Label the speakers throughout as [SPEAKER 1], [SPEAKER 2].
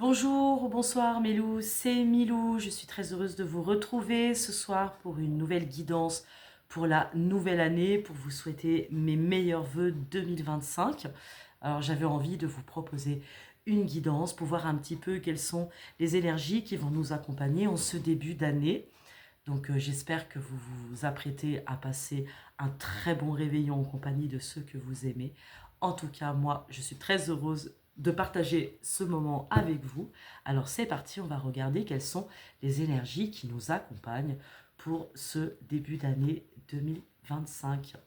[SPEAKER 1] Bonjour ou bonsoir Mélou, c'est Milou. Je suis très heureuse de vous retrouver ce soir pour une nouvelle guidance pour la nouvelle année, pour vous souhaiter mes meilleurs vœux 2025. Alors j'avais envie de vous proposer une guidance pour voir un petit peu quelles sont les énergies qui vont nous accompagner en ce début d'année. Donc j'espère que vous vous apprêtez à passer un très bon réveillon en compagnie de ceux que vous aimez. En tout cas, moi, je suis très heureuse de partager ce moment avec vous. Alors c'est parti, on va regarder quelles sont les énergies qui nous accompagnent pour ce début d'année 2025.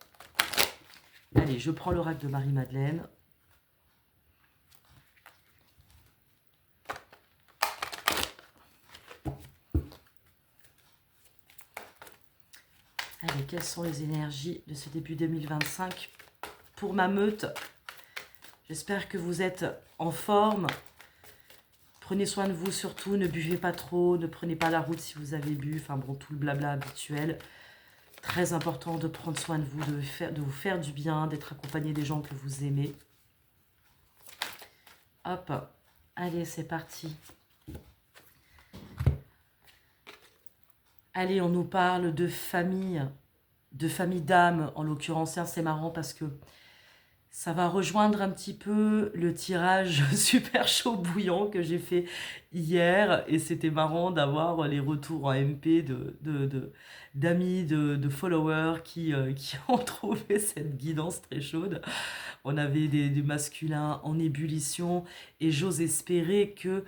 [SPEAKER 1] Allez, je prends l'oracle de Marie-Madeleine. Allez, quelles sont les énergies de ce début 2025 pour ma meute? J'espère que vous êtes en forme. Prenez soin de vous surtout, ne buvez pas trop, ne prenez pas la route si vous avez bu, enfin bon, tout le blabla habituel. Très important de prendre soin de vous, de vous faire du bien, d'être accompagné des gens que vous aimez. Hop, allez, c'est parti. Allez, on nous parle de famille d'âme, en l'occurrence. C'est marrant parce que ça va rejoindre un petit peu le tirage super chaud bouillant que j'ai fait hier. Et c'était marrant d'avoir les retours en MP d'amis, de followers qui ont trouvé cette guidance très chaude. On avait des masculins en ébullition et j'ose espérer que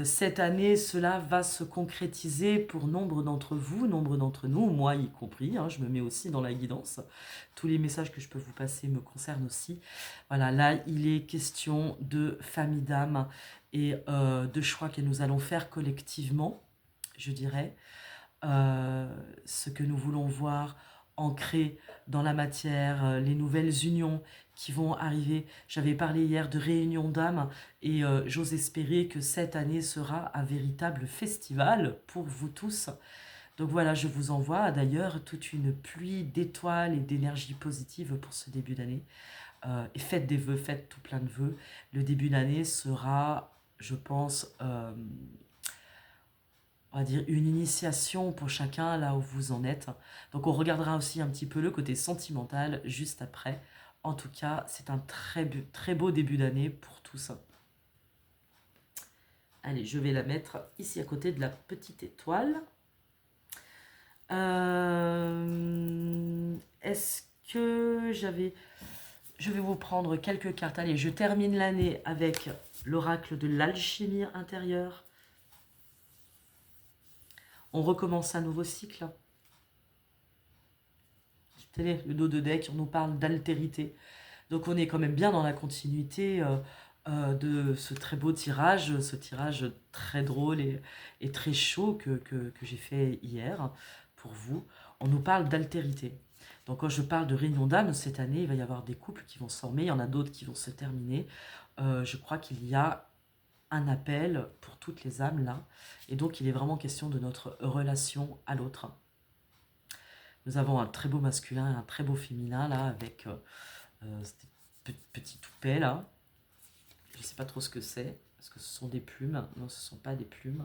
[SPEAKER 1] cette année, cela va se concrétiser pour nombre d'entre vous, nombre d'entre nous, moi y compris, hein, je me mets aussi dans la guidance. Tous les messages que je peux vous passer me concernent aussi. Voilà, là, il est question de famille d'âme et de choix que nous allons faire collectivement, je dirais. Ce que nous voulons voir ancré dans la matière, les nouvelles unions qui vont arriver. J'avais parlé hier de réunion d'âme et j'ose espérer que cette année sera un véritable festival pour vous tous. Donc voilà, je vous envoie d'ailleurs toute une pluie d'étoiles et d'énergie positive pour ce début d'année. Et faites des vœux, faites tout plein de vœux. Le début d'année sera, je pense, on va dire une initiation pour chacun là où vous en êtes. Donc on regardera aussi un petit peu le côté sentimental juste après. En tout cas, c'est un très beau début d'année pour tous. Allez, je vais la mettre ici à côté de la petite étoile. Est-ce que j'avais... Je vais vous prendre quelques cartes. Allez, je termine l'année avec l'oracle de l'alchimie intérieure. On recommence un nouveau cycle. Tenez, le dos de deck, on nous parle d'altérité. Donc on est quand même bien dans la continuité de ce très beau tirage, ce tirage très drôle et très chaud que j'ai fait hier pour vous. On nous parle d'altérité. Donc quand je parle de réunion d'âme, cette année, il va y avoir des couples qui vont se former, il y en a d'autres qui vont se terminer. Je crois qu'il y a un appel pour toutes les âmes là. Et donc il est vraiment question de notre relation à l'autre. Nous avons un très beau masculin et un très beau féminin là avec ces petits toupets là. Je ne sais pas trop ce que c'est. Est-ce que ce sont des plumes? Non, ce ne sont pas des plumes.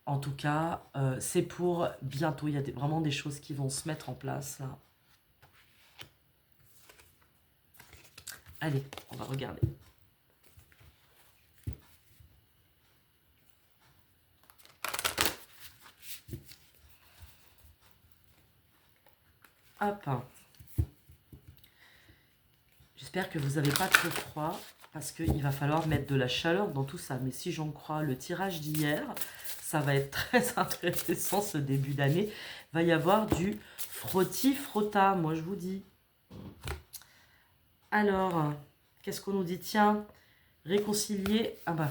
[SPEAKER 1] En tout cas, c'est pour bientôt. Il y a vraiment des choses qui vont se mettre en place là. Allez, on va regarder. Hop. J'espère que vous n'avez pas trop froid parce qu'il va falloir mettre de la chaleur dans tout ça. Mais si j'en crois le tirage d'hier, ça va être très intéressant ce début d'année. Il va y avoir du frotti-frotta, moi je vous dis. Alors, qu'est-ce qu'on nous dit? Tiens, réconcilier. Ah bah.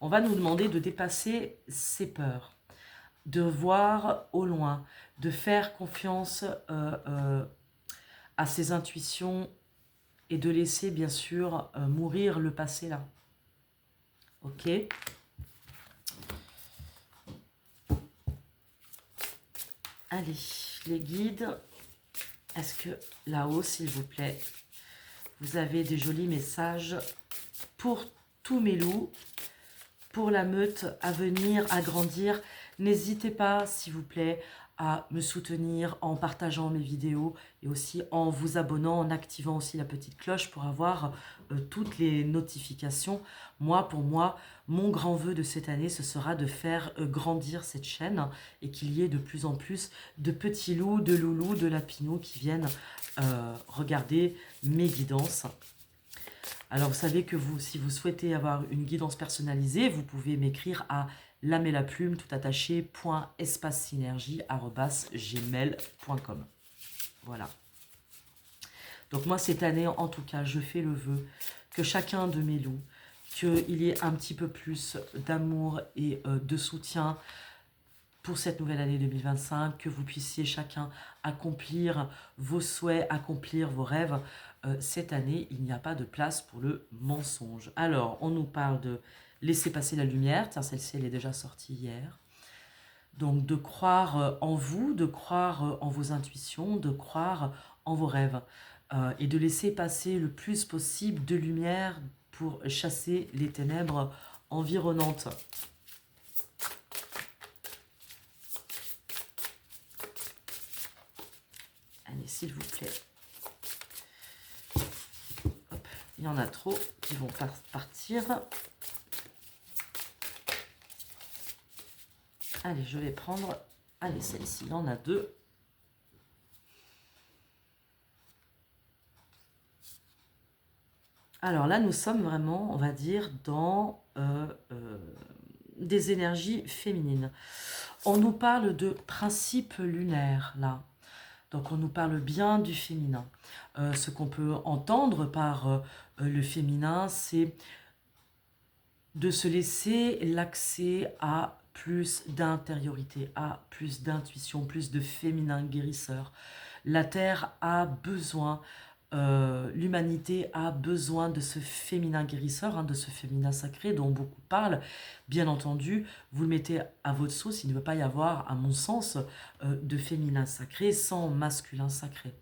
[SPEAKER 1] On va nous demander de dépasser ses peurs, de voir au loin, de faire confiance à ses intuitions et de laisser bien sûr mourir le passé là. Ok. Allez, les guides, est-ce que là-haut, s'il vous plaît, Vous avez des jolis messages pour tous mes loups, pour la meute à venir, à grandir. N'hésitez pas, s'il vous plaît, à me soutenir en partageant mes vidéos et aussi en vous abonnant, en activant aussi la petite cloche pour avoir toutes les notifications. Pour moi, mon grand vœu de cette année, ce sera de faire grandir cette chaîne et qu'il y ait de plus en plus de petits loups, de loulous, de lapinous qui viennent regarder mes guidances. Alors, vous savez que si vous souhaitez avoir une guidance personnalisée, vous pouvez m'écrire à lamellaplume, tout attaché, .espacesynergie@gmail.com. Voilà. Donc moi, cette année, en tout cas, je fais le vœu que chacun de mes loups, qu'il y ait un petit peu plus d'amour et de soutien pour cette nouvelle année 2025, que vous puissiez chacun accomplir vos souhaits, accomplir vos rêves. Cette année, il n'y a pas de place pour le mensonge. Alors, on nous parle de laisser passer la lumière. Tiens, celle-ci, elle est déjà sortie hier. Donc, de croire en vous, de croire en vos intuitions, de croire en vos rêves. Et de laisser passer le plus possible de lumière pour chasser les ténèbres environnantes. Allez, s'il vous plaît. Hop, il y en a trop qui vont partir. Allez, je vais prendre... Allez, celle-ci, il y en a 2. Alors là, nous sommes vraiment, on va dire, dans des énergies féminines. On nous parle de principe lunaire, là. Donc, on nous parle bien du féminin. Ce qu'on peut entendre par le féminin, c'est de se laisser l'accès à plus d'intériorité, à plus d'intuition, plus de féminin guérisseur. La Terre a besoin, l'humanité a besoin de ce féminin guérisseur, de ce féminin sacré dont beaucoup parlent. Bien entendu, vous le mettez à votre sauce, il ne peut pas y avoir, à mon sens, de féminin sacré sans masculin sacré.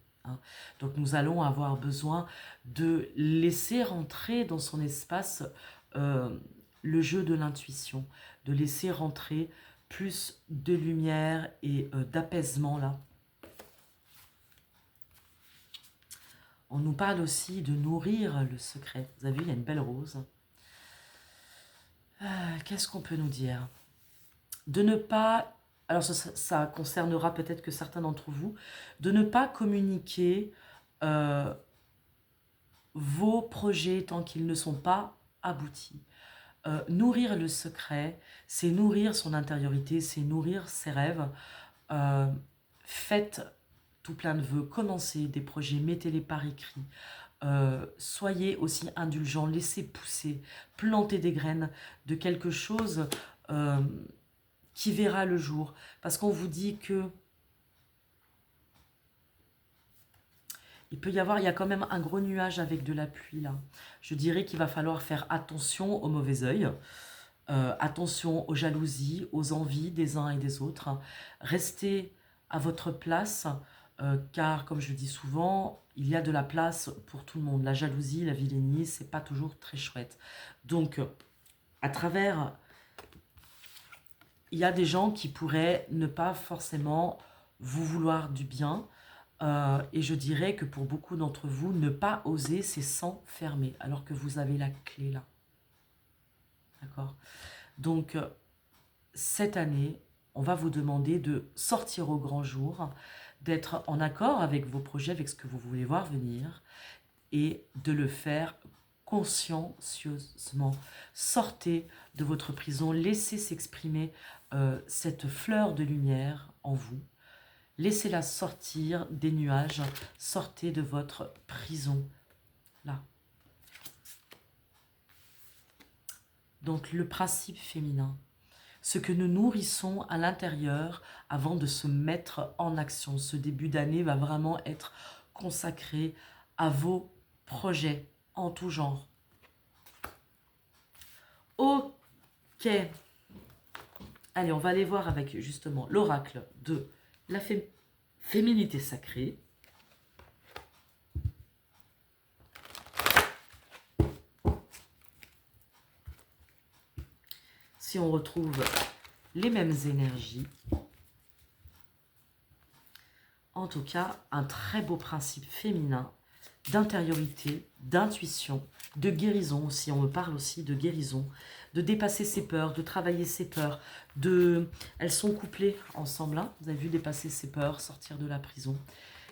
[SPEAKER 1] Donc nous allons avoir besoin de laisser rentrer dans son espace le jeu de l'intuition, de laisser rentrer plus de lumière et d'apaisement là. On nous parle aussi de nourrir le secret. Vous avez vu, il y a une belle rose. Qu'est-ce qu'on peut nous dire? De ne pas, alors ça concernera peut-être que certains d'entre vous, de ne pas communiquer vos projets tant qu'ils ne sont pas aboutis. Nourrir le secret, c'est nourrir son intériorité, c'est nourrir ses rêves. Faites tout plein de vœux, commencez des projets, mettez-les par écrit. Soyez aussi indulgents, laissez pousser, plantez des graines de quelque chose qui verra le jour. Parce qu'on vous dit que il peut y avoir, il y a quand même un gros nuage avec de la pluie là. Je dirais qu'il va falloir faire attention au mauvais œil, attention aux jalousies, aux envies des uns et des autres. Restez à votre place, car comme je dis souvent, il y a de la place pour tout le monde. La jalousie, la vilainie, c'est pas toujours très chouette. Donc, à travers, il y a des gens qui pourraient ne pas forcément vous vouloir du bien. Et je dirais que pour beaucoup d'entre vous, ne pas oser, c'est s'enfermer, alors que vous avez la clé là. D'accord? Donc, cette année, on va vous demander de sortir au grand jour, d'être en accord avec vos projets, avec ce que vous voulez voir venir, et de le faire consciencieusement. Sortez de votre prison, laissez s'exprimer cette fleur de lumière en vous. Laissez-la sortir des nuages, sortez de votre prison, là. Donc le principe féminin, ce que nous nourrissons à l'intérieur avant de se mettre en action. Ce début d'année va vraiment être consacré à vos projets en tout genre. Ok. Allez, on va aller voir avec justement l'oracle de la féminité sacrée. si on retrouve les mêmes énergies. En tout cas, un très beau principe féminin d'intériorité, d'intuition, de guérison aussi. On me parle aussi de guérison, de dépasser ses peurs, de travailler ses peurs. Elles sont couplées ensemble. Hein. Vous avez vu, dépasser ses peurs, sortir de la prison.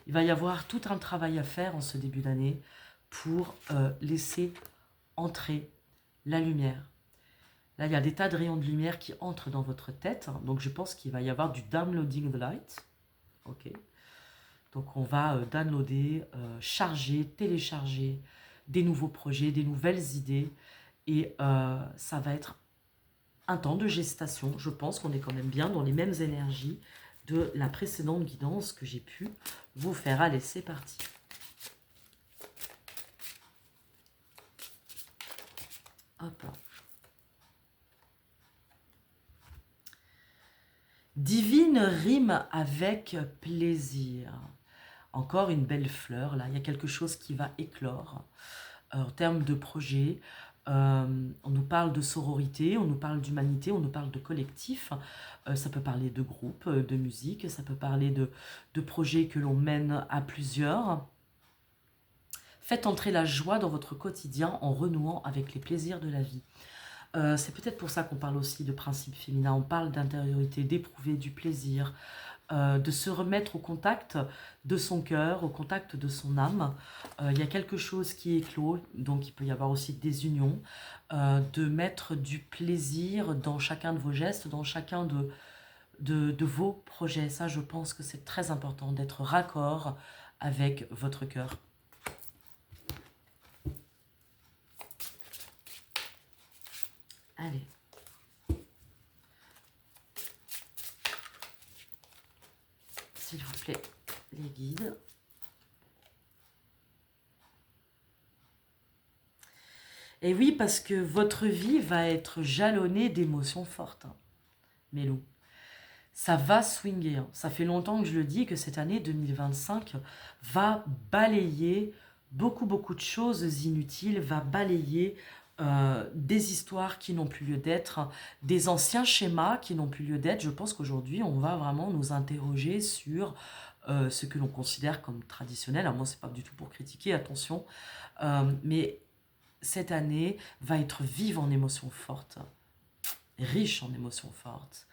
[SPEAKER 1] Il va y avoir tout un travail à faire en ce début d'année pour laisser entrer la lumière. Là, il y a des tas de rayons de lumière qui entrent dans votre tête. Hein. Donc, je pense qu'il va y avoir du downloading the light. Ok. Donc, on va downloader, charger, télécharger des nouveaux projets, des nouvelles idées. Et ça va être un temps de gestation. Je pense qu'on est quand même bien dans les mêmes énergies de la précédente guidance que j'ai pu vous faire. Allez, c'est parti. Hop. Divine rime avec plaisir. Encore une belle fleur, là. Il y a quelque chose qui va éclore en termes de projet. On nous parle de sororité, on nous parle d'humanité, on nous parle de collectif. Ça peut parler de groupe, de musique, ça peut parler de projets que l'on mène à plusieurs. Faites entrer la joie dans votre quotidien en renouant avec les plaisirs de la vie. C'est peut-être pour ça qu'on parle aussi de principe féminin. On parle d'intériorité, d'éprouver du plaisir, de se remettre au contact de son cœur, au contact de son âme. Il y a quelque chose qui éclot, donc il peut y avoir aussi des unions, de mettre du plaisir dans chacun de vos gestes, dans chacun de vos projets. Ça, je pense que c'est très important d'être raccord avec votre cœur. Allez. S'il vous plaît, les guides. Et oui, parce que votre vie va être jalonnée d'émotions fortes. Hein. Mélou. Ça va swinguer. Hein. Ça fait longtemps que je le dis, que cette année 2025 va balayer beaucoup de choses inutiles, va balayer des histoires qui n'ont plus lieu d'être, des anciens schémas qui n'ont plus lieu d'être. Je pense qu'aujourd'hui, on va vraiment nous interroger sur ce que l'on considère comme traditionnel. Alors moi, c'est pas du tout pour critiquer, attention. Mais cette année va être vive en émotions fortes, riche en émotions fortes,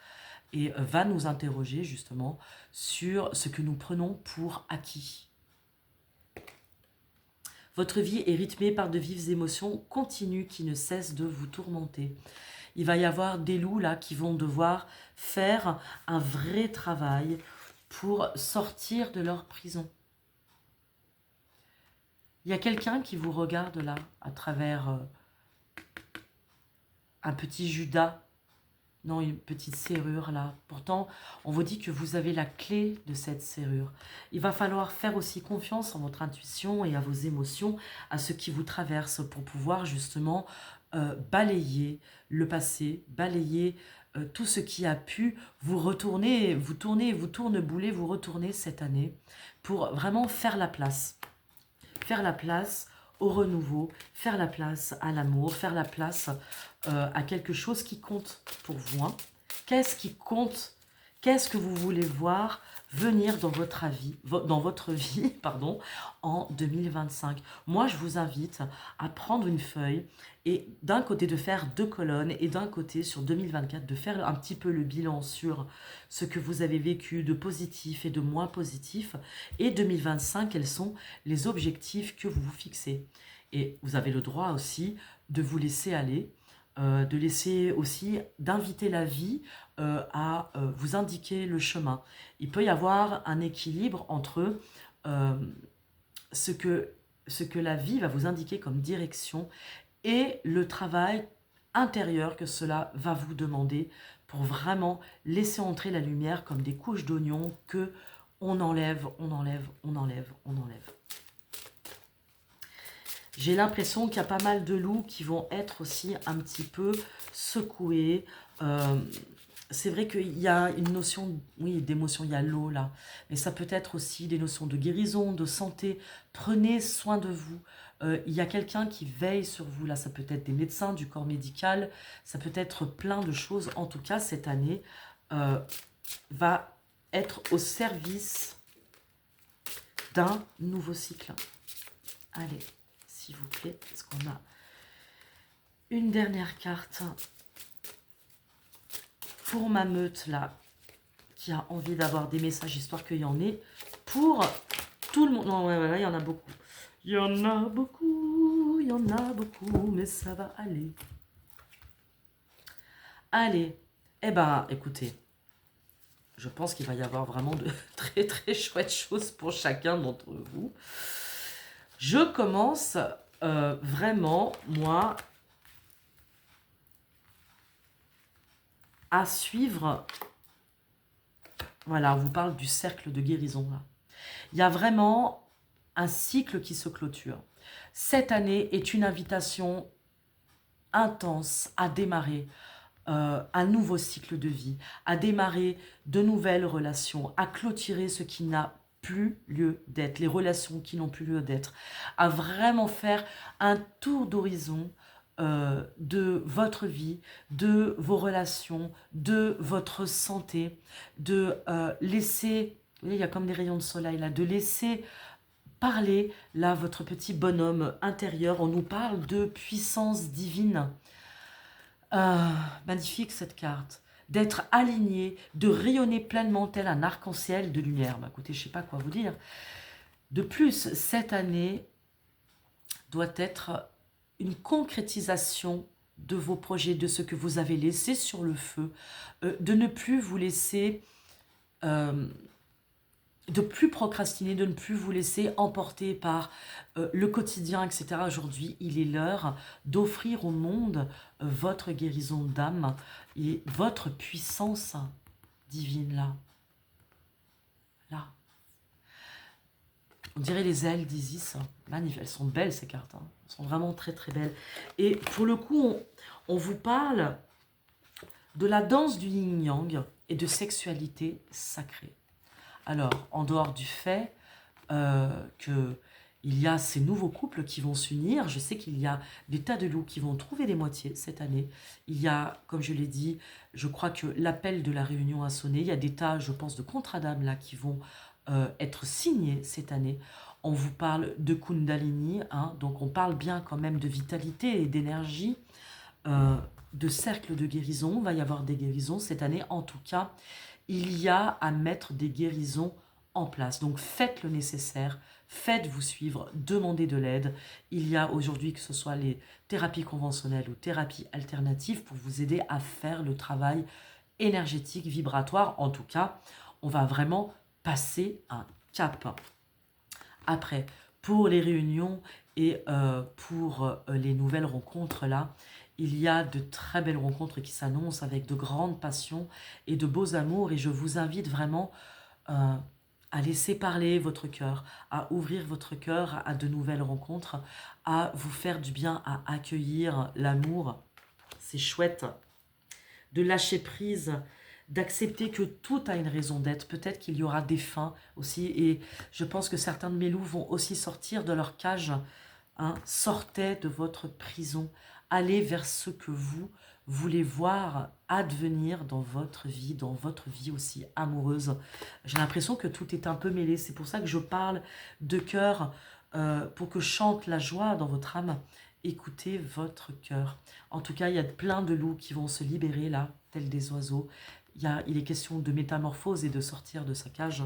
[SPEAKER 1] et va nous interroger justement sur ce que nous prenons pour acquis. Votre vie est rythmée par de vives émotions continues qui ne cessent de vous tourmenter. Il va y avoir des loups là qui vont devoir faire un vrai travail pour sortir de leur prison. Il y a quelqu'un qui vous regarde là à travers un petit Judas. Non, une petite serrure là. Pourtant, on vous dit que vous avez la clé de cette serrure. Il va falloir faire aussi confiance en votre intuition et à vos émotions, à ce qui vous traverse pour pouvoir justement balayer le passé, balayer tout ce qui a pu vous retourner, vous tournebouler, vous retourner cette année pour vraiment faire la place. Faire la place au renouveau, faire la place à l'amour, faire la place à quelque chose qui compte pour vous. Hein. Qu'est-ce qui compte? Qu'est-ce que vous voulez voir venir dans votre vie, pardon, en 2025? Moi, je vous invite à prendre une feuille et d'un côté de faire 2 colonnes et d'un côté sur 2024 de faire un petit peu le bilan sur ce que vous avez vécu de positif et de moins positif, et 2025, quels sont les objectifs que vous vous fixez. Et vous avez le droit aussi de vous laisser aller, de laisser aussi, d'inviter la vie à vous indiquer le chemin. Il peut y avoir un équilibre entre ce que la vie va vous indiquer comme direction et le travail intérieur que cela va vous demander pour vraiment laisser entrer la lumière comme des couches d'oignons que on enlève, on enlève, on enlève, on enlève. J'ai l'impression qu'il y a pas mal de loups qui vont être aussi un petit peu secoués. c'est vrai qu'il y a une notion, oui, d'émotion, il y a l'eau là, mais ça peut être aussi des notions de guérison, de santé. Prenez soin de vous. Il y a quelqu'un qui veille sur vous là, ça peut être des médecins, du corps médical, ça peut être plein de choses. En tout cas, cette année euh, va être au service d'un nouveau cycle. Allez, s'il vous plaît, est-ce qu'on a une dernière carte pour ma meute là, qui a envie d'avoir des messages, histoire qu'il y en ait pour tout le monde. Non, ouais, voilà, il y en a beaucoup. Il y en a beaucoup, il y en a beaucoup, mais ça va aller. Allez, eh ben, écoutez, je pense qu'il va y avoir vraiment de très très chouettes choses pour chacun d'entre vous. Je commence vraiment, moi, à suivre. Voilà, on vous parle du cercle de guérison là. Il y a vraiment un cycle qui se clôture. Cette année est une invitation intense à démarrer un nouveau cycle de vie, à démarrer de nouvelles relations, à clôturer ce qui n'a plus lieu d'être, les relations qui n'ont plus lieu d'être, à vraiment faire un tour d'horizon de votre vie, de vos relations, de votre santé, de laisser, vous voyez, il y a comme des rayons de soleil là, de laisser parler là votre petit bonhomme intérieur. On nous parle de puissance divine. Magnifique cette carte. D'être aligné, de rayonner pleinement tel un arc-en-ciel de lumière. Bah, écoutez, je ne sais pas quoi vous dire. De plus, cette année doit être une concrétisation de vos projets, de ce que vous avez laissé sur le feu, de ne plus vous laisser, de plus procrastiner, de ne plus vous laisser emporter par le quotidien, etc. Aujourd'hui, il est l'heure d'offrir au monde votre guérison d'âme et votre puissance divine là. Là. On dirait les ailes d'Isis. Magnifiques. Elles sont belles ces cartes. Hein. Elles sont vraiment très très belles. Et pour le coup, on vous parle de la danse du yin-yang et de sexualité sacrée. Alors, en dehors du fait qu'il y a ces nouveaux couples qui vont s'unir, je sais qu'il y a des tas de loups qui vont trouver des moitiés cette année. Il y a, comme je l'ai dit, je crois que l'appel de la réunion a sonné. Il y a des tas, je pense, de contrats d'âme là qui vont être signés cette année. On vous parle de Kundalini, hein, donc on parle bien quand même de vitalité et d'énergie, de cercle de guérison. Il va y avoir des guérisons cette année. En tout cas, il y a à mettre des guérisons en place. Donc faites le nécessaire, faites-vous suivre, demandez de l'aide. Il y a aujourd'hui, que ce soit les thérapies conventionnelles ou thérapies alternatives, pour vous aider à faire le travail énergétique, vibratoire. En tout cas, on va vraiment passer un cap. Après, pour les réunions et pour les nouvelles rencontres là, il y a de très belles rencontres qui s'annoncent avec de grandes passions et de beaux amours. Et je vous invite vraiment à laisser parler votre cœur, à ouvrir votre cœur à de nouvelles rencontres, à vous faire du bien, à accueillir l'amour. C'est chouette de lâcher prise, d'accepter que tout a une raison d'être. Peut-être qu'il y aura des fins aussi. Et je pense que certains de mes loups vont aussi sortir de leur cage. Hein. Sortez de votre prison. Allez vers ce que vous voulez voir advenir dans votre vie aussi amoureuse. J'ai l'impression que tout est un peu mêlé. C'est pour ça que je parle de cœur, pour que chante la joie dans votre âme. Écoutez votre cœur. En tout cas, il y a plein de loups qui vont se libérer là, tels des oiseaux. Il est question de métamorphose et de sortir de sa cage.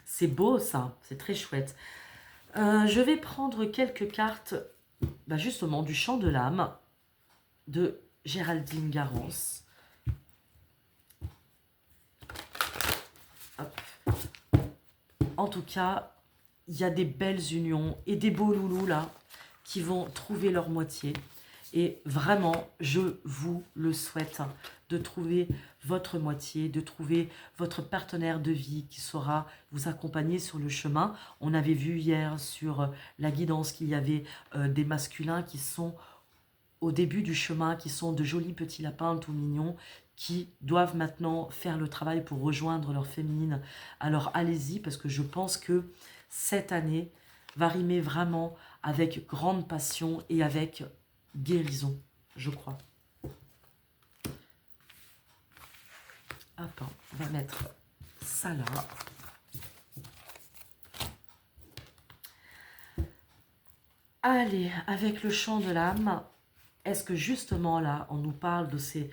[SPEAKER 1] C'est beau ça, c'est très chouette. Je vais prendre quelques cartes, justement, du chant de l'âme de Géraldine Garance. Hop. En tout cas, il y a des belles unions et des beaux loulous là qui vont trouver leur moitié. Et vraiment, je vous le souhaite, de trouver votre moitié, de trouver votre partenaire de vie qui saura vous accompagner sur le chemin. On avait vu hier sur la guidance qu'il y avait des masculins qui sont au début du chemin, qui sont de jolis petits lapins tout mignons, qui doivent maintenant faire le travail pour rejoindre leur féminine. Alors allez-y, parce que je pense que cette année va rimer vraiment avec grande passion et avec guérison, je crois. Hop, on va mettre ça là. Allez, avec le chant de l'âme, est-ce que justement là, on nous parle de ces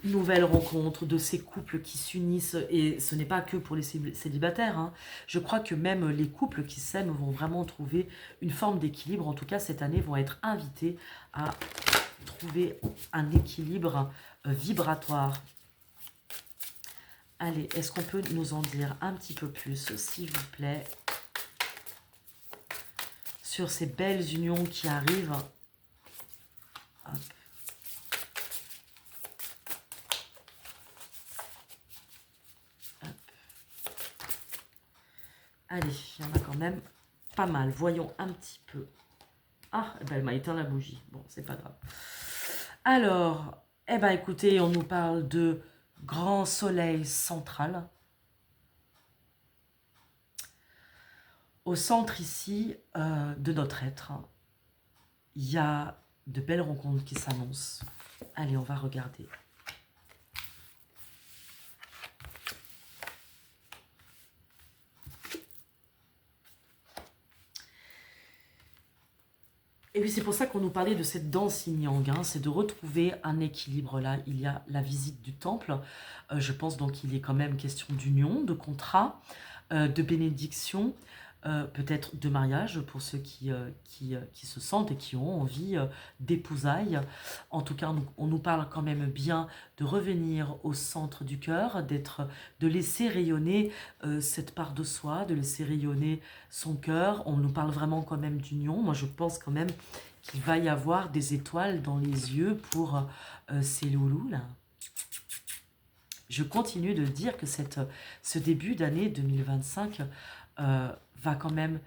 [SPEAKER 1] nouvelles rencontres, de ces couples qui s'unissent, et ce n'est pas que pour les célibataires, hein. Je crois que même les couples qui s'aiment vont vraiment trouver une forme d'équilibre, en tout cas cette année vont être invités à trouver un équilibre vibratoire. Allez, est-ce qu'on peut nous en dire un petit peu plus, s'il vous plaît, sur ces belles unions qui arrivent? Hop. Allez, il y en a quand même pas mal. Voyons un petit peu. Ah, eh ben, elle m'a éteint la bougie. Bon, c'est pas grave. Alors, eh ben, écoutez, on nous parle de grand soleil central. Au centre ici de notre être, il y a de belles rencontres qui s'annoncent. Allez, on va regarder. Et oui, c'est pour ça qu'on nous parlait de cette danse yin-yang, hein, c'est de retrouver un équilibre. Là, il y a la visite du temple. Je pense donc qu'il est quand même question d'union, de contrat, de bénédiction, peut-être de mariage pour ceux qui se sentent et qui ont envie d'épousailles. En tout cas, on nous parle quand même bien de revenir au centre du cœur, de laisser rayonner cette part de soi, de laisser rayonner son cœur. On nous parle vraiment quand même d'union. Moi, je pense quand même qu'il va y avoir des étoiles dans les yeux pour ces loulous là. Je continue de dire que ce début d'année 2025 va quand même,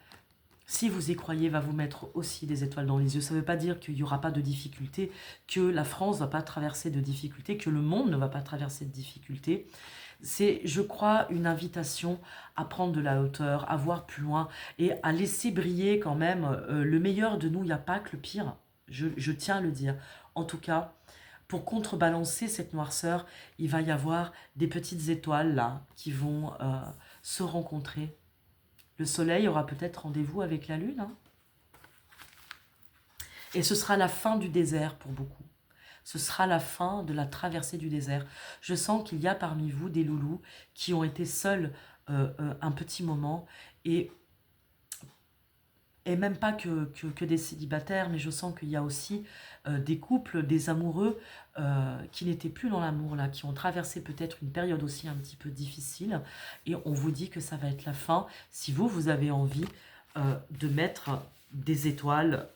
[SPEAKER 1] si vous y croyez, va vous mettre aussi des étoiles dans les yeux. Ça ne veut pas dire qu'il n'y aura pas de difficultés, que la France ne va pas traverser de difficultés, que le monde ne va pas traverser de difficultés. C'est, je crois, une invitation à prendre de la hauteur, à voir plus loin et à laisser briller quand même le meilleur de nous. Il n'y a pas que le pire, je tiens à le dire. En tout cas, pour contrebalancer cette noirceur, il va y avoir des petites étoiles là qui vont se rencontrer. Le soleil aura peut-être rendez-vous avec la lune, hein. Et ce sera la fin du désert pour beaucoup. Ce sera la fin de la traversée du désert. Je sens qu'il y a parmi vous des loulous qui ont été seuls un petit moment et même pas que des célibataires, mais je sens qu'il y a aussi des couples, des amoureux qui n'étaient plus dans l'amour, là, qui ont traversé peut-être une période aussi un petit peu difficile, et on vous dit que ça va être la fin, si vous avez envie de mettre des étoiles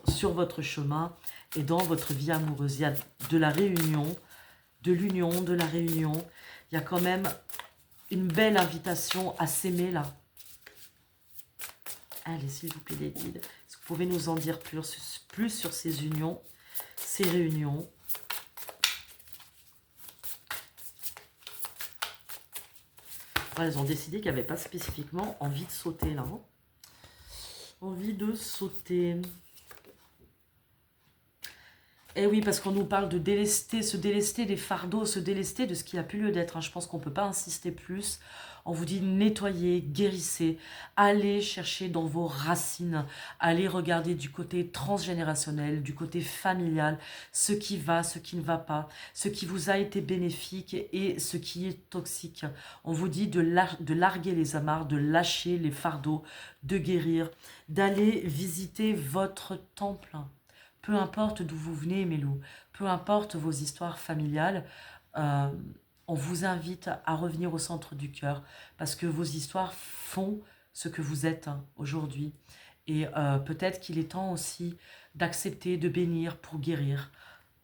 [SPEAKER 1] sur votre chemin et dans votre vie amoureuse. Il y a de la réunion, de l'union, de la réunion. Il y a quand même une belle invitation à s'aimer, là. Allez, s'il vous plaît, les guides, est-ce que vous pouvez nous en dire plus sur ces unions, ces réunions? Voilà, ils ont décidé qu'ils n'avaient pas spécifiquement envie de sauter, là. Hein. Envie de sauter. Eh oui, parce qu'on nous parle de délester, se délester des fardeaux, se délester de ce qui a plus lieu d'être, hein. Je pense qu'on ne peut pas insister plus. On vous dit nettoyer, guérissez, allez chercher dans vos racines, allez regarder du côté transgénérationnel, du côté familial, ce qui va, ce qui ne va pas, ce qui vous a été bénéfique et ce qui est toxique. On vous dit de larguer les amarres, de lâcher les fardeaux, de guérir, d'aller visiter votre temple. Peu importe d'où vous venez, mes loups, peu importe vos histoires familiales, on vous invite à revenir au centre du cœur parce que vos histoires font ce que vous êtes aujourd'hui. Et peut-être qu'il est temps aussi d'accepter, de bénir pour guérir,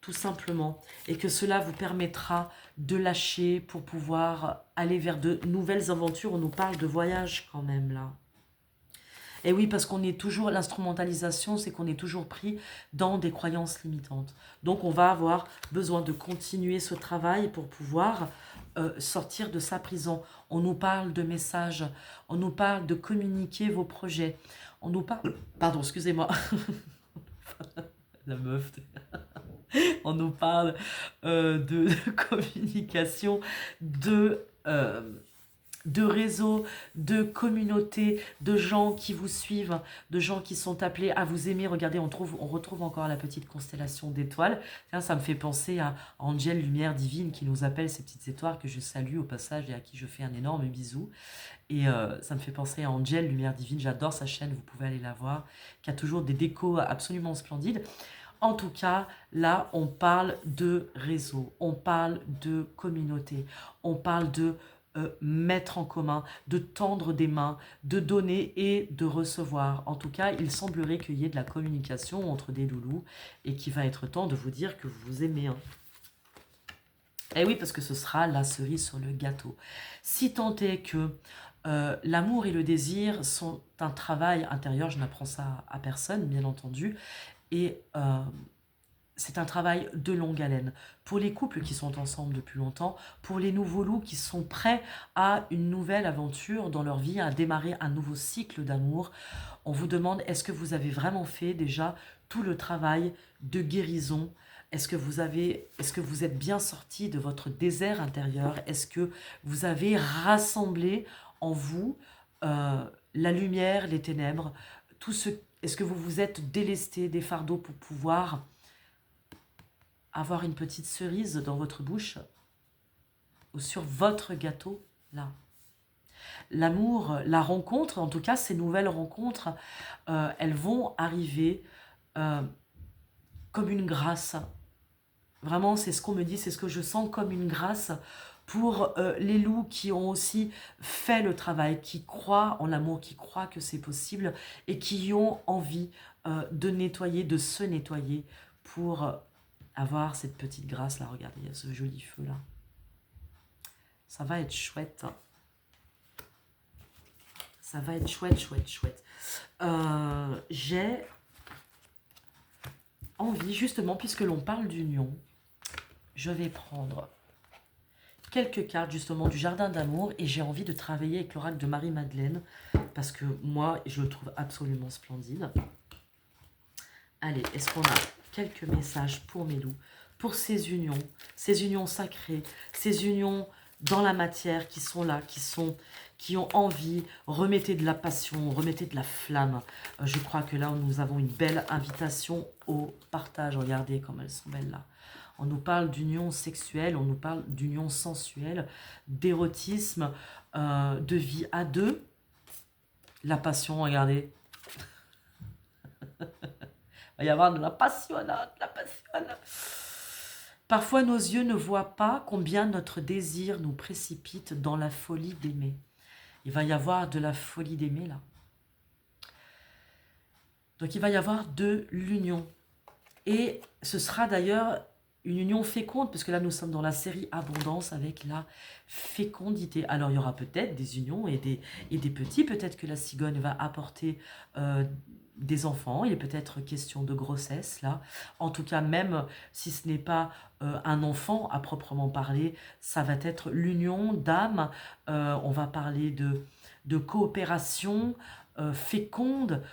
[SPEAKER 1] tout simplement. Et que cela vous permettra de lâcher pour pouvoir aller vers de nouvelles aventures. On nous parle de voyage quand même là. Et oui, parce qu'on est toujours, l'instrumentalisation, c'est qu'on est toujours pris dans des croyances limitantes. Donc on va avoir besoin de continuer ce travail pour pouvoir sortir de sa prison. On nous parle de messages, on nous parle de communiquer vos projets, on nous parle, pardon, excusez-moi, la meuf, on nous parle de communication, de... de réseaux, de communautés, de gens qui vous suivent, de gens qui sont appelés à vous aimer. Regardez, on retrouve encore la petite constellation d'étoiles. Ça me fait penser à Angel, lumière divine, qui nous appelle ces petites étoiles que je salue au passage et à qui je fais un énorme bisou. Et ça me fait penser à Angel, lumière divine. J'adore sa chaîne, vous pouvez aller la voir, qui a toujours des décos absolument splendides. En tout cas, là, on parle de réseau, on parle de communauté, on parle de mettre en commun, de tendre des mains, de donner et de recevoir. En tout cas, il semblerait qu'il y ait de la communication entre des loulous et qu'il va être temps de vous dire que vous vous aimez. Hein. Eh oui, parce que ce sera la cerise sur le gâteau. Si tant est que l'amour et le désir sont un travail intérieur, je n'apprends ça à personne, bien entendu, et c'est un travail de longue haleine. Pour les couples qui sont ensemble depuis longtemps, pour les nouveaux loups qui sont prêts à une nouvelle aventure dans leur vie, à démarrer un nouveau cycle d'amour, on vous demande, est-ce que vous avez vraiment fait déjà tout le travail de guérison? Est-ce que vous êtes bien sorti de votre désert intérieur? Est-ce que vous avez rassemblé en vous la lumière, les ténèbres, est-ce que vous vous êtes délesté des fardeaux pour pouvoir avoir une petite cerise dans votre bouche ou sur votre gâteau, là. L'amour, la rencontre, en tout cas ces nouvelles rencontres, elles vont arriver comme une grâce. Vraiment, c'est ce qu'on me dit, c'est ce que je sens comme une grâce pour les loups qui ont aussi fait le travail, qui croient en l'amour, qui croient que c'est possible et qui ont envie de nettoyer, de se nettoyer pour avoir cette petite grâce là. Regardez, il y a ce joli feu là. Ça va être chouette. Hein. Ça va être chouette, chouette, chouette. J'ai envie, justement, puisque l'on parle d'union, je vais prendre quelques cartes justement du jardin d'amour et j'ai envie de travailler avec l'oracle de Marie-Madeleine parce que moi, je le trouve absolument splendide. Allez, est-ce qu'on a quelques messages pour mes loups, pour ces unions sacrées, ces unions dans la matière qui sont là, qui ont envie, remettez de la passion, remettez de la flamme. Je crois que là, nous avons une belle invitation au partage. Regardez comme elles sont belles là. On nous parle d'union sexuelle, on nous parle d'union sensuelle, d'érotisme, de vie à deux. La passion, regardez. Il va y avoir de la passionnante, la passionnante. Parfois, nos yeux ne voient pas combien notre désir nous précipite dans la folie d'aimer. Il va y avoir de la folie d'aimer, là. Donc, il va y avoir de l'union. Et ce sera d'ailleurs une union féconde, parce que là, nous sommes dans la série Abondance avec la fécondité. Alors, il y aura peut-être des unions et des petits. Peut-être que la cigogne va apporter des enfants. Il est peut-être question de grossesse, là. En tout cas, même si ce n'est pas un enfant à proprement parler, ça va être l'union d'âmes. On va parler de coopération féconde,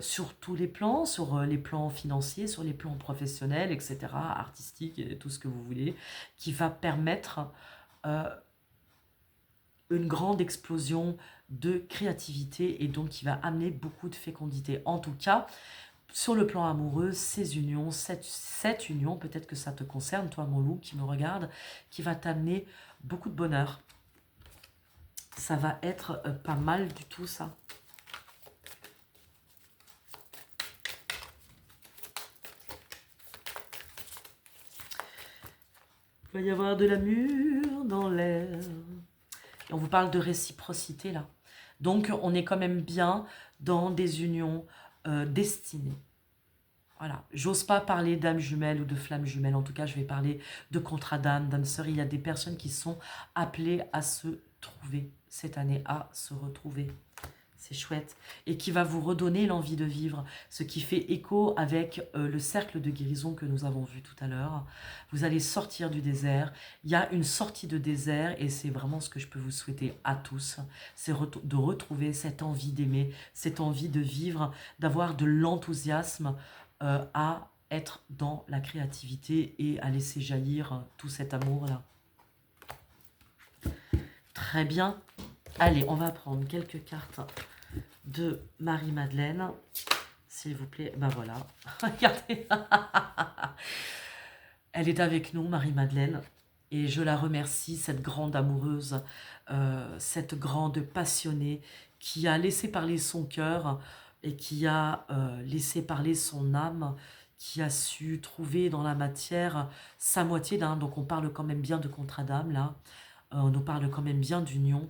[SPEAKER 1] sur tous les plans, sur les plans financiers, sur les plans professionnels, etc., artistiques, et tout ce que vous voulez, qui va permettre une grande explosion de créativité et donc qui va amener beaucoup de fécondité. En tout cas, sur le plan amoureux, ces unions, cette union, peut-être que ça te concerne, toi mon loup qui me regarde, qui va t'amener beaucoup de bonheur. Ça va être pas mal du tout ça. Il va y avoir de l'amour dans l'air. Et on vous parle de réciprocité là. Donc on est quand même bien dans des unions destinées. Voilà, j'ose pas parler d'âme jumelle ou de flamme jumelle. En tout cas, je vais parler de contrat d'âme sœur. Il y a des personnes qui sont appelées à se trouver cette année, à se retrouver. C'est chouette. Et qui va vous redonner l'envie de vivre. Ce qui fait écho avec le cercle de guérison que nous avons vu tout à l'heure. Vous allez sortir du désert. Il y a une sortie de désert et c'est vraiment ce que je peux vous souhaiter à tous. C'est de retrouver cette envie d'aimer, cette envie de vivre, d'avoir de l'enthousiasme à être dans la créativité et à laisser jaillir tout cet amour-là. Très bien. Allez, on va prendre quelques cartes de Marie-Madeleine, s'il vous plaît. Ben voilà, regardez. Elle est avec nous, Marie-Madeleine, et je la remercie, cette grande amoureuse, cette grande passionnée qui a laissé parler son cœur et qui a laissé parler son âme, qui a su trouver dans la matière sa moitié d'un. Donc on parle quand même bien de contrat d'âme, là. On nous parle quand même bien d'union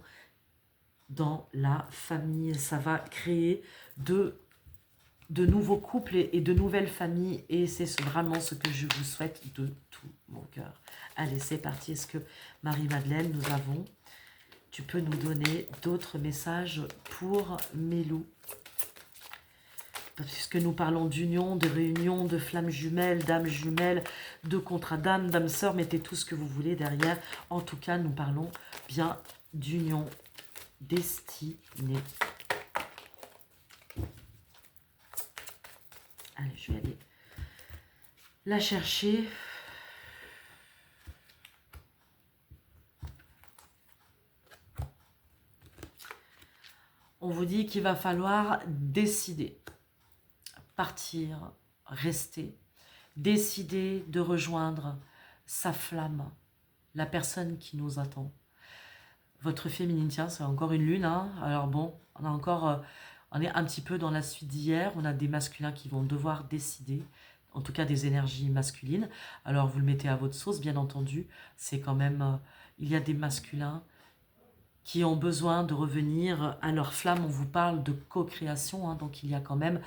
[SPEAKER 1] dans la famille. Ça va créer de nouveaux couples et de nouvelles familles. Et c'est vraiment ce que je vous souhaite de tout mon cœur. Allez, c'est parti. Est-ce que Marie-Madeleine, tu peux nous donner d'autres messages pour Mélou? Puisque nous parlons d'union, de réunion, de flammes jumelles, d'âmes jumelles, de contrat d'âme, d'âme sœur, mettez tout ce que vous voulez derrière. En tout cas, nous parlons bien d'union destinée. Allez, je vais aller la chercher. On vous dit qu'il va falloir décider. Partir, rester, décider de rejoindre sa flamme, la personne qui nous attend. Votre féminine, tiens, c'est encore une lune, hein. Alors bon, on est un petit peu dans la suite d'hier, on a des masculins qui vont devoir décider, en tout cas des énergies masculines. Alors vous le mettez à votre sauce, bien entendu, c'est quand même, il y a des masculins qui ont besoin de revenir à leur flamme. On vous parle de co-création, hein, donc il y a quand même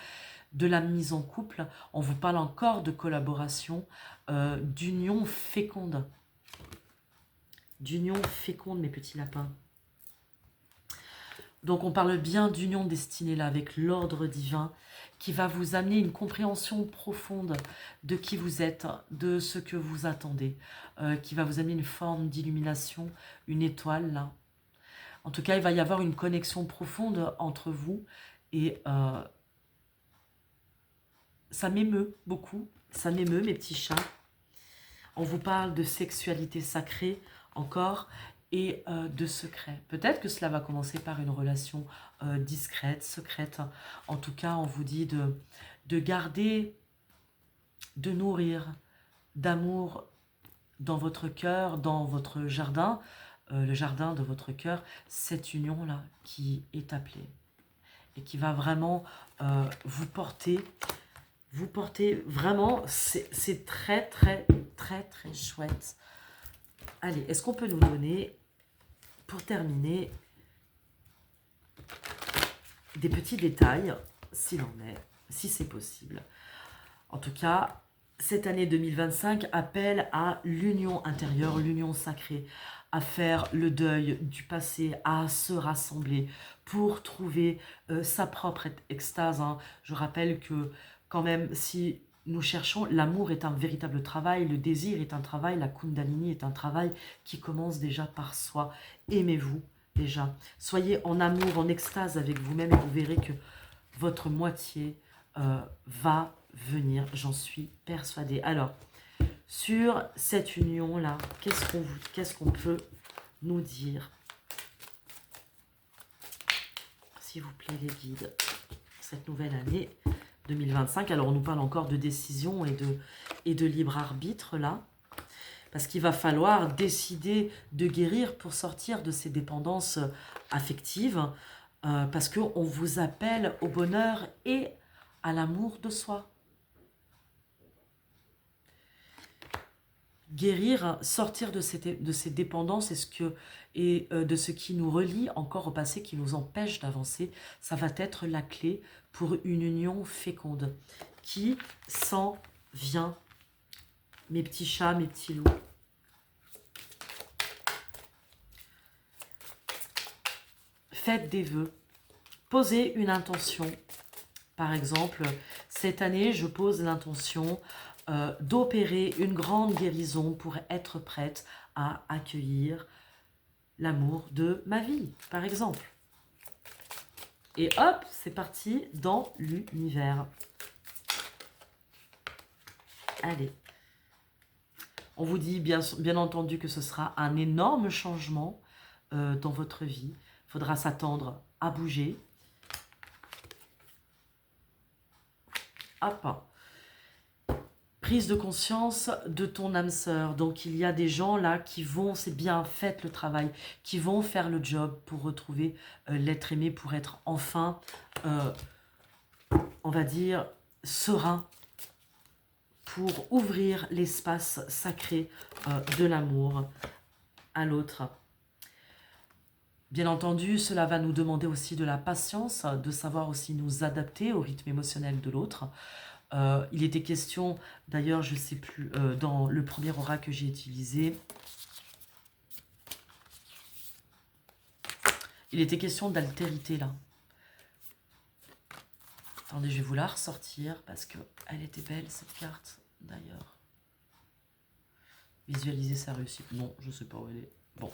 [SPEAKER 1] de la mise en couple, on vous parle encore de collaboration, d'union féconde. D'union féconde, mes petits lapins. Donc on parle bien d'union destinée là, avec l'ordre divin, qui va vous amener une compréhension profonde de qui vous êtes, de ce que vous attendez, qui va vous amener une forme d'illumination, une étoile là. En tout cas, il va y avoir une connexion profonde entre vous et ça m'émeut beaucoup, ça m'émeut mes petits chats. On vous parle de sexualité sacrée encore et de secret. Peut-être que cela va commencer par une relation discrète, secrète. En tout cas, on vous dit de garder, de nourrir d'amour dans votre cœur, dans votre jardin, le jardin de votre cœur, cette union-là qui est appelée et qui va vraiment vous porter vraiment, c'est très, très, très, très chouette. Allez, est-ce qu'on peut nous donner, pour terminer, des petits détails, s'il en est, si c'est possible. En tout cas, cette année 2025 appelle à l'union intérieure, l'union sacrée, à faire le deuil du passé, à se rassembler pour trouver sa propre extase. Hein. Je rappelle que quand même, si nous cherchons, l'amour est un véritable travail, le désir est un travail, la Kundalini est un travail qui commence déjà par soi. Aimez-vous déjà. Soyez en amour, en extase avec vous-même et vous verrez que votre moitié va venir, j'en suis persuadée. Alors, sur cette union-là, qu'est-ce qu'on peut nous dire? S'il vous plaît, les guides, cette nouvelle année 2025. Alors, on nous parle encore de décision et de libre arbitre, là. Parce qu'il va falloir décider de guérir pour sortir de ces dépendances affectives. Parce qu'on vous appelle au bonheur et à l'amour de soi. Guérir, sortir de ces dépendances et de ce qui nous relie encore au passé, qui nous empêche d'avancer, ça va être la clé pour une union féconde. Qui s'en vient? Mes petits chats, mes petits loups. Faites des vœux. Posez une intention. Par exemple, cette année, je pose l'intention d'opérer une grande guérison pour être prête à accueillir l'amour de ma vie, par exemple. Et hop, c'est parti dans l'univers. Allez. On vous dit bien entendu que ce sera un énorme changement dans votre vie. Il faudra s'attendre à bouger. Hop. Prise de conscience de ton âme sœur. Donc il y a des gens là qui vont, c'est bien, faites le travail, qui vont faire le job pour retrouver l'être aimé, pour être enfin, on va dire, serein, pour ouvrir l'espace sacré de l'amour à l'autre. Bien entendu, cela va nous demander aussi de la patience, de savoir aussi nous adapter au rythme émotionnel de l'autre. Il était question, d'ailleurs, je ne sais plus, dans le premier aura que j'ai utilisé, il était question d'altérité là. Attendez, je vais vous la ressortir parce qu'elle était belle cette carte, d'ailleurs. Visualiser sa réussite. Non, je ne sais pas où elle est. Bon,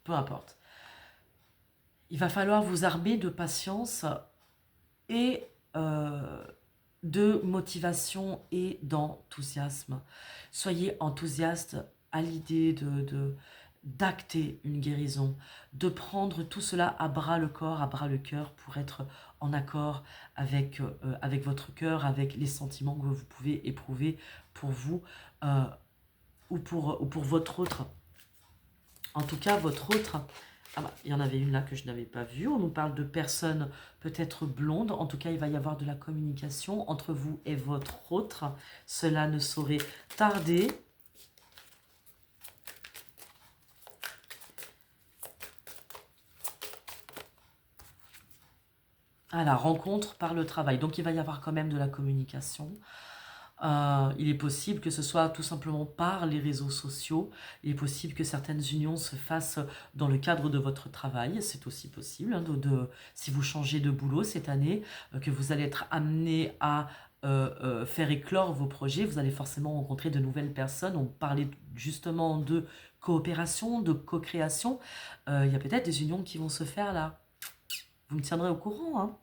[SPEAKER 1] peu importe. Il va falloir vous armer de patience et de motivation et d'enthousiasme. Soyez enthousiaste à l'idée d'acter une guérison, de prendre tout cela à bras le corps, à bras le cœur pour être en accord avec, avec votre cœur, avec les sentiments que vous pouvez éprouver pour vous ou pour votre autre. En tout cas, votre autre... Ah bah, il y en avait une là que je n'avais pas vue. On nous parle de personnes peut-être blondes. En tout cas, il va y avoir de la communication entre vous et votre autre. Cela ne saurait tarder. À la rencontre par le travail. Donc, il va y avoir quand même de la communication. Il est possible que ce soit tout simplement par les réseaux sociaux. Il est possible que certaines unions se fassent dans le cadre de votre travail. C'est aussi possible. Hein, si vous changez de boulot cette année, que vous allez être amené à faire éclore vos projets, vous allez forcément rencontrer de nouvelles personnes. On parlait justement de coopération, de co-création. Il y a peut-être des unions qui vont se faire là. Vous me tiendrez au courant, hein.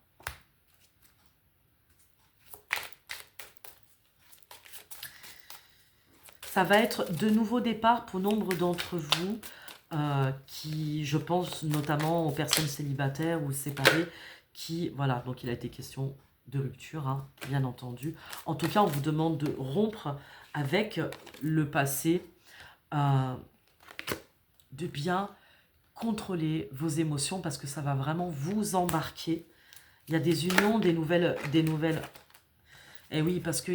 [SPEAKER 1] Ça va être de nouveaux départs pour nombre d'entre vous qui, je pense notamment aux personnes célibataires ou séparées qui, voilà, donc il a été question de rupture, hein, bien entendu. En tout cas, on vous demande de rompre avec le passé, de bien contrôler vos émotions parce que ça va vraiment vous embarquer. Il y a des unions, des nouvelles... Et oui, parce que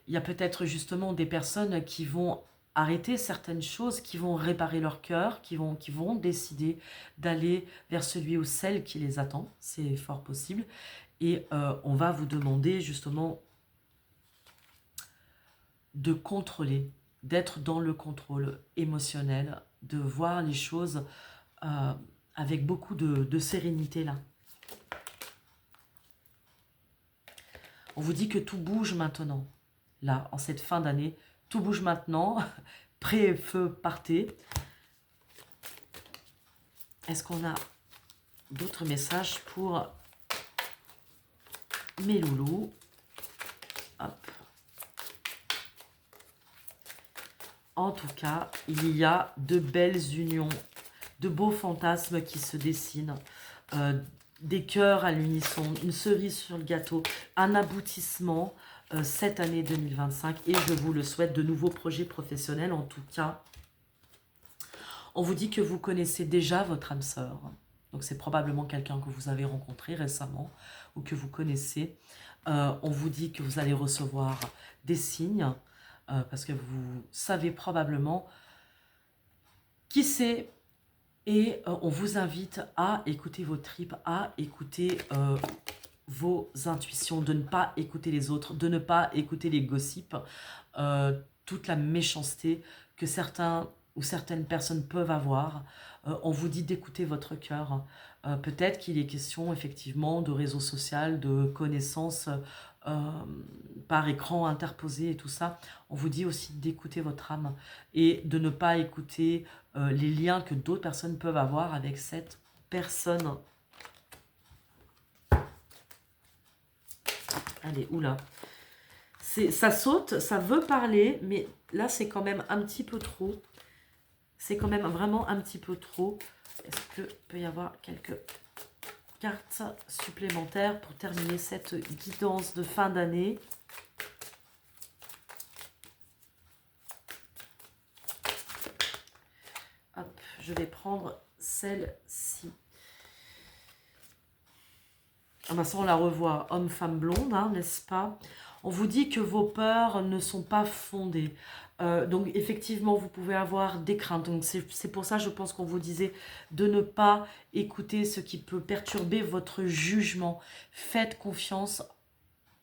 [SPEAKER 1] il y a peut-être justement des personnes qui vont arrêter certaines choses, qui vont réparer leur cœur, qui vont décider d'aller vers celui ou celle qui les attend. C'est fort possible. Et on va vous demander justement de contrôler, d'être dans le contrôle émotionnel, de voir les choses avec beaucoup de sérénité là. On vous dit que tout bouge maintenant. Là, en cette fin d'année, tout bouge maintenant. Prêt, feu, partez. Est-ce qu'on a d'autres messages pour mes loulous? Hop. En tout cas, il y a de belles unions, de beaux fantasmes qui se dessinent. Des cœurs à l'unisson, une cerise sur le gâteau, un aboutissement cette année 2025 et je vous le souhaite, de nouveaux projets professionnels. En tout cas, on vous dit que vous connaissez déjà votre âme sœur, donc c'est probablement quelqu'un que vous avez rencontré récemment ou que vous connaissez. On vous dit que vous allez recevoir des signes parce que vous savez probablement qui c'est. Et on vous invite à écouter vos tripes, à écouter vos intuitions, de ne pas écouter les autres, de ne pas écouter les gossips, toute la méchanceté que certains ou certaines personnes peuvent avoir. On vous dit d'écouter votre cœur, Peut-être qu'il est question effectivement de réseau social, de connaissances par écran interposé et tout ça. On vous dit aussi d'écouter votre âme et de ne pas écouter les liens que d'autres personnes peuvent avoir avec cette personne. Allez, oula. Ça saute, ça veut parler, mais là c'est quand même un petit peu trop. C'est quand même vraiment un petit peu trop. Est-ce qu'il peut y avoir quelques cartes supplémentaires pour terminer cette guidance de fin d'année? Hop, je vais prendre celle-ci. Ah ben ça, on la revoit, homme, femme, blonde, hein, n'est-ce pas? On vous dit que vos peurs ne sont pas fondées. Donc, effectivement, vous pouvez avoir des craintes. Donc, c'est pour ça, je pense qu'on vous disait de ne pas écouter ce qui peut perturber votre jugement. Faites confiance,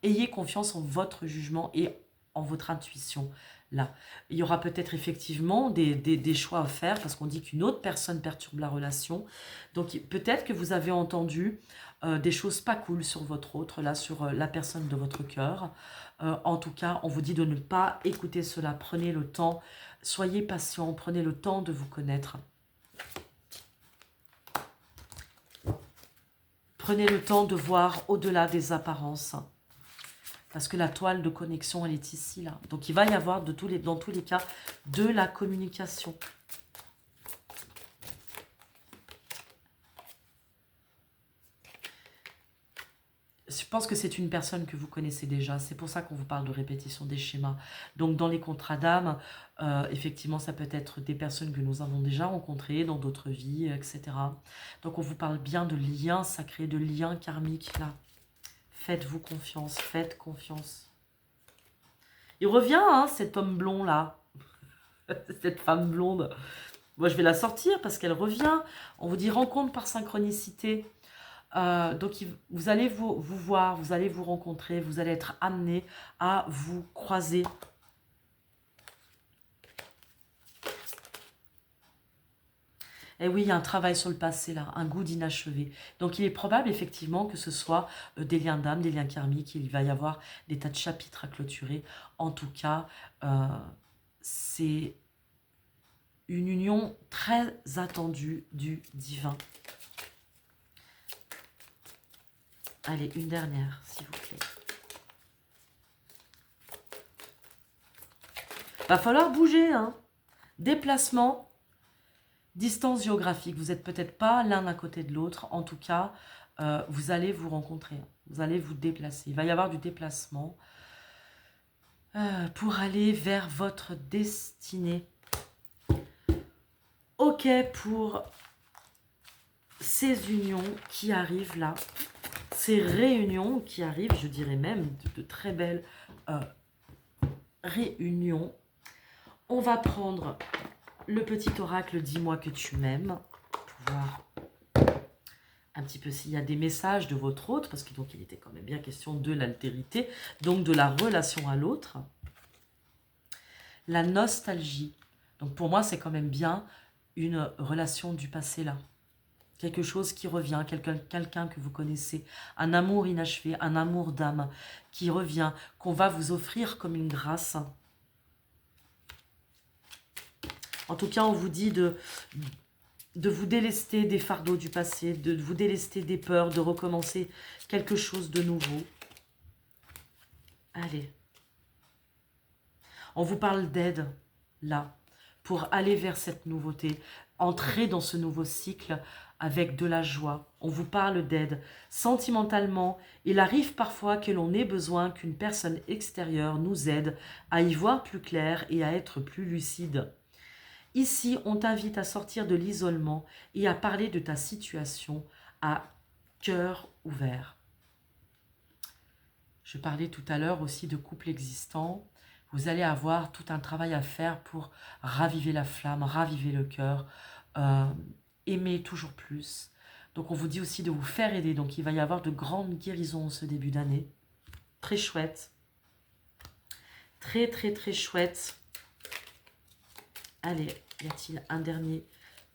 [SPEAKER 1] ayez confiance en votre jugement et en votre intuition. Là, il y aura peut-être effectivement des choix à faire parce qu'on dit qu'une autre personne perturbe la relation. Donc, peut-être que vous avez entendu des choses pas cool sur votre autre, là, sur la personne de votre cœur. En tout cas, on vous dit de ne pas écouter cela. Prenez le temps, soyez patient, prenez le temps de vous connaître. Prenez le temps de voir au-delà des apparences. Parce que la toile de connexion, elle est ici, là. Donc, il va y avoir, dans tous les cas, de la communication. Je pense que c'est une personne que vous connaissez déjà. C'est pour ça qu'on vous parle de répétition des schémas. Donc, dans les contrats d'âme, effectivement, ça peut être des personnes que nous avons déjà rencontrées dans d'autres vies, etc. Donc, on vous parle bien de liens sacrés, de liens karmiques, là. Faites-vous confiance, faites confiance. Il revient, hein, cet homme blond, là. Cette femme blonde. Moi, je vais la sortir parce qu'elle revient. On vous dit rencontre par synchronicité. Donc, vous allez vous voir, vous allez vous rencontrer, vous allez être amené à vous croiser. Et oui, il y a un travail sur le passé là, un goût d'inachevé. Donc, il est probable effectivement que ce soit des liens d'âme, des liens karmiques. Il va y avoir des tas de chapitres à clôturer. En tout cas, c'est une union très attendue du divin. Allez, une dernière, s'il vous plaît. Va falloir bouger, hein. Déplacement, distance géographique. Vous n'êtes peut-être pas l'un à côté de l'autre. En tout cas, vous allez vous rencontrer. Vous allez vous déplacer. Il va y avoir du déplacement pour aller vers votre destinée. Ok pour ces unions qui arrivent là. Ces réunions qui arrivent, je dirais même de très belles réunions. On va prendre le petit oracle « Dis-moi que tu m'aimes » pour voir un petit peu s'il y a des messages de votre autre, parce que donc il était quand même bien question de l'altérité, donc de la relation à l'autre. La nostalgie. Donc pour moi, c'est quand même bien une relation du passé là. Quelque chose qui revient, quelqu'un que vous connaissez, un amour inachevé, un amour d'âme qui revient, qu'on va vous offrir comme une grâce. En tout cas, on vous dit de vous délester des fardeaux du passé, de vous délester des peurs, de recommencer quelque chose de nouveau. Allez. On vous parle d'aide, là, pour aller vers cette nouveauté, entrer dans ce nouveau cycle avec de la joie. On vous parle d'aide. Sentimentalement, il arrive parfois que l'on ait besoin qu'une personne extérieure nous aide à y voir plus clair et à être plus lucide. Ici, on t'invite à sortir de l'isolement et à parler de ta situation à cœur ouvert. Je parlais tout à l'heure aussi de couple existant. Vous allez avoir tout un travail à faire pour raviver la flamme, raviver le cœur, aimer toujours plus. Donc on vous dit aussi de vous faire aider. Donc il va y avoir de grandes guérisons ce début d'année. Très chouette. Très très très chouette. Allez, y a-t-il un dernier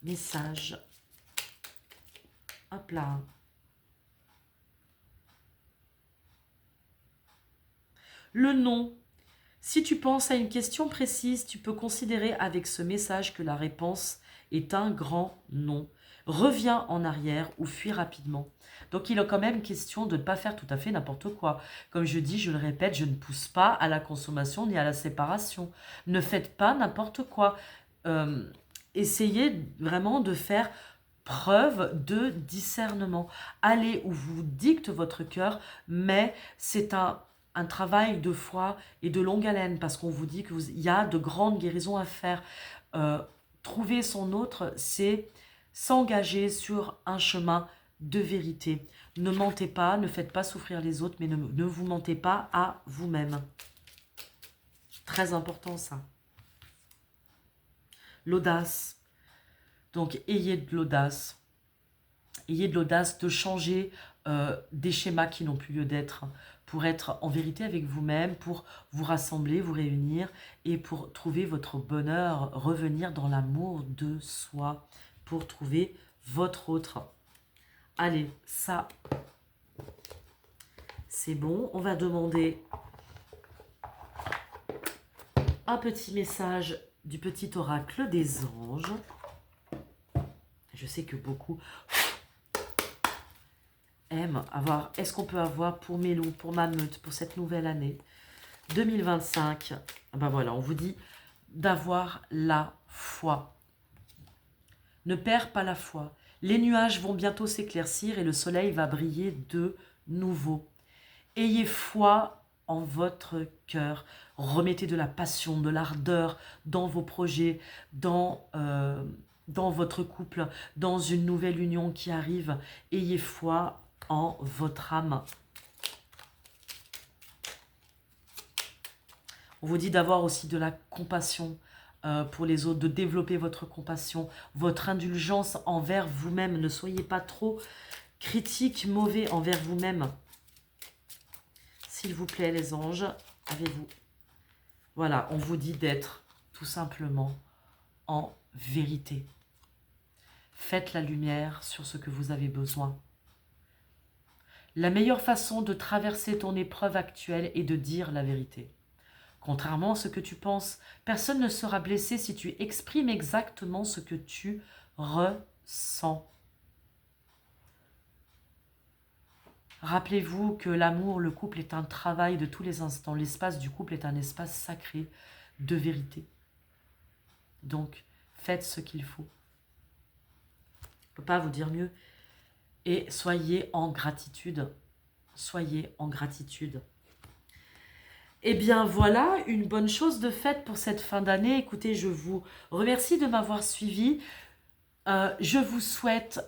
[SPEAKER 1] message? Hop là. Le non. Si tu penses à une question précise, tu peux considérer avec ce message que la réponse est un grand non. Reviens en arrière ou fuis rapidement. Donc il est quand même question de ne pas faire tout à fait n'importe quoi. Comme je dis, je le répète, je ne pousse pas à la consommation ni à la séparation. Ne faites pas n'importe quoi. Essayez vraiment de faire preuve de discernement. Allez où vous dicte votre cœur, mais c'est un travail de foi et de longue haleine, parce qu'on vous dit qu'il y a de grandes guérisons à faire. Trouver son autre, c'est s'engager sur un chemin de vérité. Ne mentez pas, ne faites pas souffrir les autres, mais ne vous mentez pas à vous-même. Très important ça. L'audace. Donc ayez de l'audace. Ayez de l'audace de changer des schémas qui n'ont plus lieu d'être, pour être en vérité avec vous-même, pour vous rassembler, vous réunir et pour trouver votre bonheur, revenir dans l'amour de soi, pour trouver votre autre. Allez, ça, c'est bon. On va demander un petit message du petit oracle des anges. Je sais que beaucoup aiment avoir... Est-ce qu'on peut avoir pour mes loups, pour ma meute, pour cette nouvelle année 2025? Ben voilà, on vous dit d'avoir la foi. Ne perds pas la foi. Les nuages vont bientôt s'éclaircir et le soleil va briller de nouveau. Ayez foi en votre cœur. Remettez de la passion, de l'ardeur dans vos projets, dans votre couple, dans une nouvelle union qui arrive. Ayez foi en votre âme. On vous dit d'avoir aussi de la compassion pour les autres, de développer votre compassion, votre indulgence envers vous-même. Ne soyez pas trop critique, mauvais envers vous-même. S'il vous plaît, les anges, avez-vous. Voilà, on vous dit d'être tout simplement en vérité. Faites la lumière sur ce que vous avez besoin. La meilleure façon de traverser ton épreuve actuelle est de dire la vérité. Contrairement à ce que tu penses, personne ne sera blessé si tu exprimes exactement ce que tu ressens. Rappelez-vous que l'amour, le couple est un travail de tous les instants. L'espace du couple est un espace sacré de vérité. Donc, faites ce qu'il faut. Je ne peux pas vous dire mieux. Et soyez en gratitude. Soyez en gratitude. Eh bien voilà, une bonne chose de faite pour cette fin d'année. Écoutez, je vous remercie de m'avoir suivi. Je vous souhaite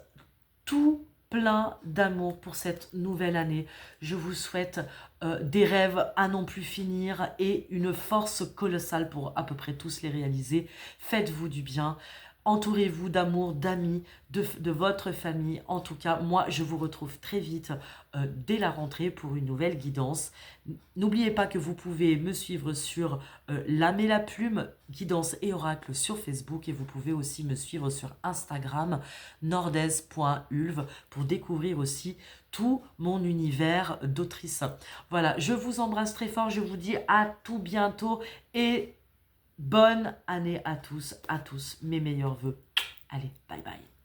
[SPEAKER 1] tout plein d'amour pour cette nouvelle année. Je vous souhaite des rêves à non plus finir et une force colossale pour à peu près tous les réaliser. Faites-vous du bien. Entourez-vous d'amour, d'amis, de votre famille. En tout cas, moi, je vous retrouve très vite dès la rentrée pour une nouvelle guidance. N'oubliez pas que vous pouvez me suivre sur L'âme et la plume, guidance et oracle sur Facebook. Et vous pouvez aussi me suivre sur Instagram, nordez.ulve, pour découvrir aussi tout mon univers d'autrice. Voilà, je vous embrasse très fort. Je vous dis à tout bientôt et bonne année à tous, mes meilleurs vœux. Allez, bye bye.